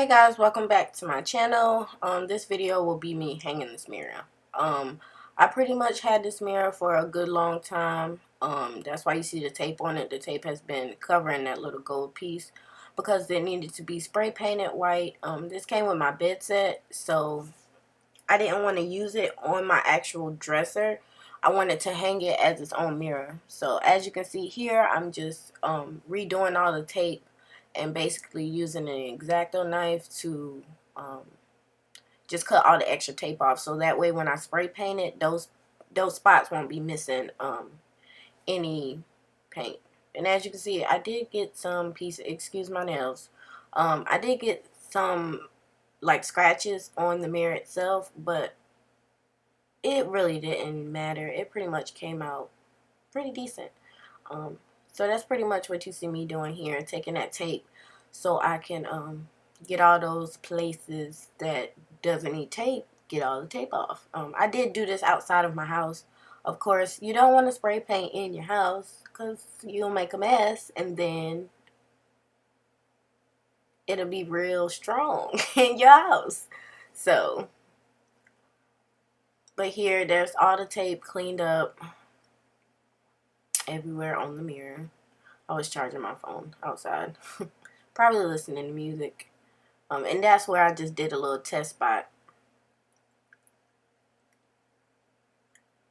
Hey guys, welcome back to my channel. This video will be me hanging this mirror. I pretty much had this mirror for a good long time. That's why you see the tape on it. The tape has been covering that little gold piece because it needed to be spray painted white. This came with my bed set, so I didn't want to use it on my actual dresser. I wanted to hang it as its own mirror. So as you can see here, I'm just redoing all the tape and basically using an X-Acto knife to um, just cut all the extra tape off. So that way when I spray paint it, those spots won't be missing any paint. And as you can see, I did get some pieces, excuse my nails, I did get some like scratches on the mirror itself, but it really didn't matter. It pretty much came out pretty decent. Um, so that's pretty much what you see me doing here, taking that tape so I can get all those places that doesn't need tape, get all the tape off. I did do this outside of my house. Of course, you don't want to spray paint in your house because you'll make a mess and then it'll be real strong in your house. So, but here, there's all the tape cleaned up everywhere on the mirror. I was charging my phone outside, probably listening to music. And that's where I just did a little test spot.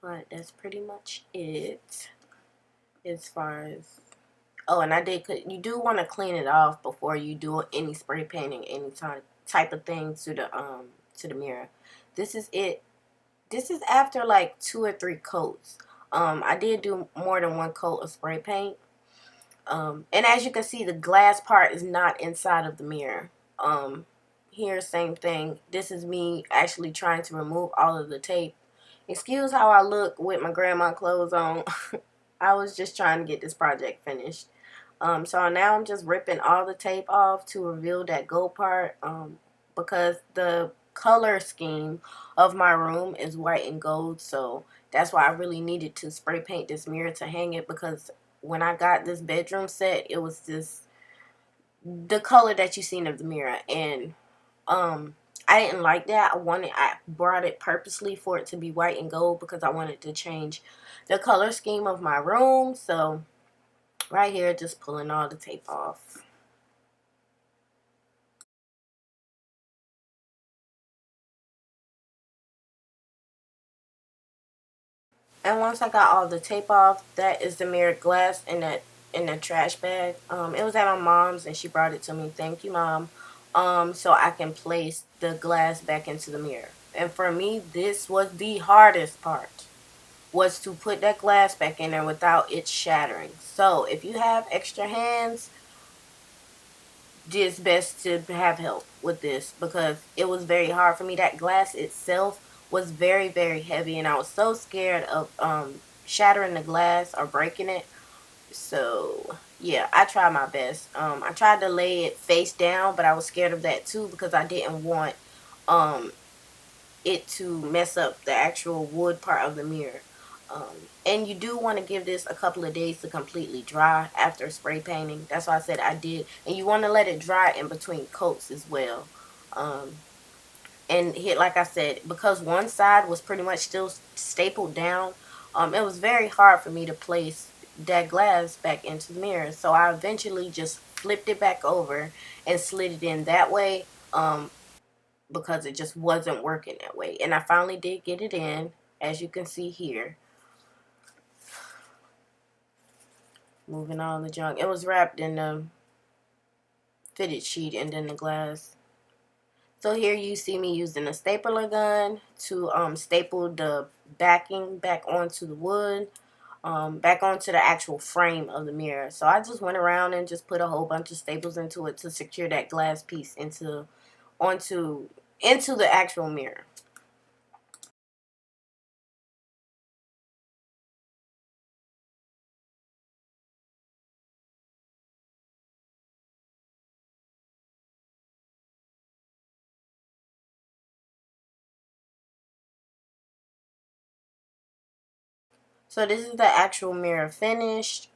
But that's pretty much it as far as. Oh, and I did. You do want to clean it off before you do any spray painting, any type of thing to the mirror. This is it. This is after like 2 or 3 coats. I did do more than 1 coat of spray paint. And as you can see, the glass part is not inside of the mirror. Here, same thing. This is me actually trying to remove all of the tape. Excuse how I look with my grandma clothes on. I was just trying to get this project finished. So now I'm just ripping all the tape off to reveal that gold part. Because the color scheme of my room is white and gold, so that's why I really needed to spray paint this mirror to hang it, because when I got this bedroom set, it was just the color that you seen of the mirror, and I didn't like that. I brought it purposely for it to be white and gold because I wanted to change the color scheme of my room. So right here, just pulling all the tape off. And once I got all the tape off, that is the mirror glass in the trash bag. It was at my mom's and she brought it to me. Thank you, Mom. So I can place the glass back into the mirror. And for me, this was the hardest part, was to put that glass back in there without it shattering. So if you have extra hands, it's best to have help with this because it was very hard for me. That glass itself was very, very heavy, and I was so scared of shattering the glass or breaking it. So yeah, I tried my best. I tried to lay it face down, but I was scared of that too because I didn't want um, it to mess up the actual wood part of the mirror. And you do want to give this a couple of days to completely dry after spray painting. That's why I said I did. And you want to let it dry in between coats as well. Um, and hit, like I said, because one side was pretty much still stapled down, it was very hard for me to place that glass back into the mirror. So I eventually just flipped it back over and slid it in that way. Because it just wasn't working that way. And I finally did get it in, as you can see here. Moving all the junk. It was wrapped in the fitted sheet and then the glass. So here you see me using a stapler gun to staple the backing back onto the wood, back onto the actual frame of the mirror. So I just went around and just put a whole bunch of staples into it to secure that glass piece into the actual mirror. So this is the actual mirror finished.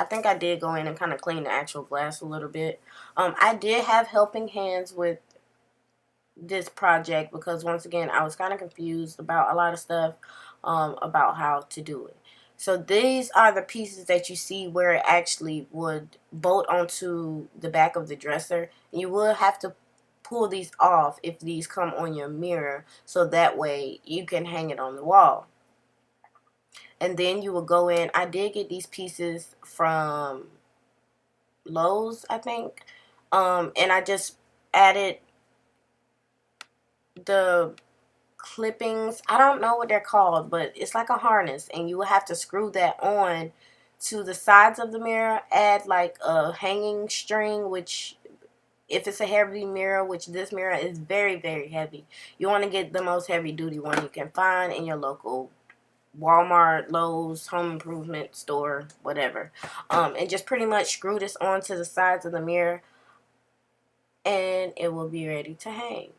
I think I did go in and kind of clean the actual glass a little bit. I did have helping hands with this project because once again I was kind of confused about a lot of stuff about how to do it. So these are the pieces that you see where it actually would bolt onto the back of the dresser. You will have to pull these off if these come on your mirror, so that way you can hang it on the wall. And then you will go in. I did get these pieces from Lowe's, I think, and I just added the clippings. I don't know what they're called, but it's like a harness, and you will have to screw that on to the sides of the mirror. Add like a hanging string, which if it's a heavy mirror, which this mirror is very, very heavy, you want to get the most heavy duty one you can find in your local Walmart, Lowe's, home improvement store, whatever. And just pretty much screw this onto the sides of the mirror, and it will be ready to hang.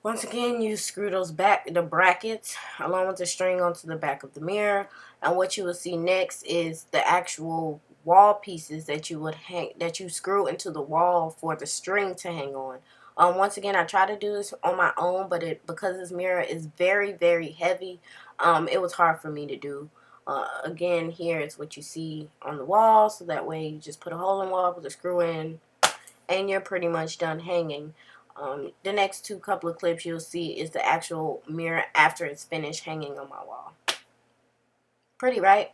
Once again, you screw the brackets along with the string onto the back of the mirror, and what you will see next is the actual wall pieces that you would hang, that you screw into the wall for the string to hang on. Once again, I tried to do this on my own, but because this mirror is very, very heavy, it was hard for me to do. Again, here is what you see on the wall, so that way you just put a hole in the wall, put a screw in, and you're pretty much done hanging. The next two couple of clips you'll see is the actual mirror after it's finished hanging on my wall. Pretty, right?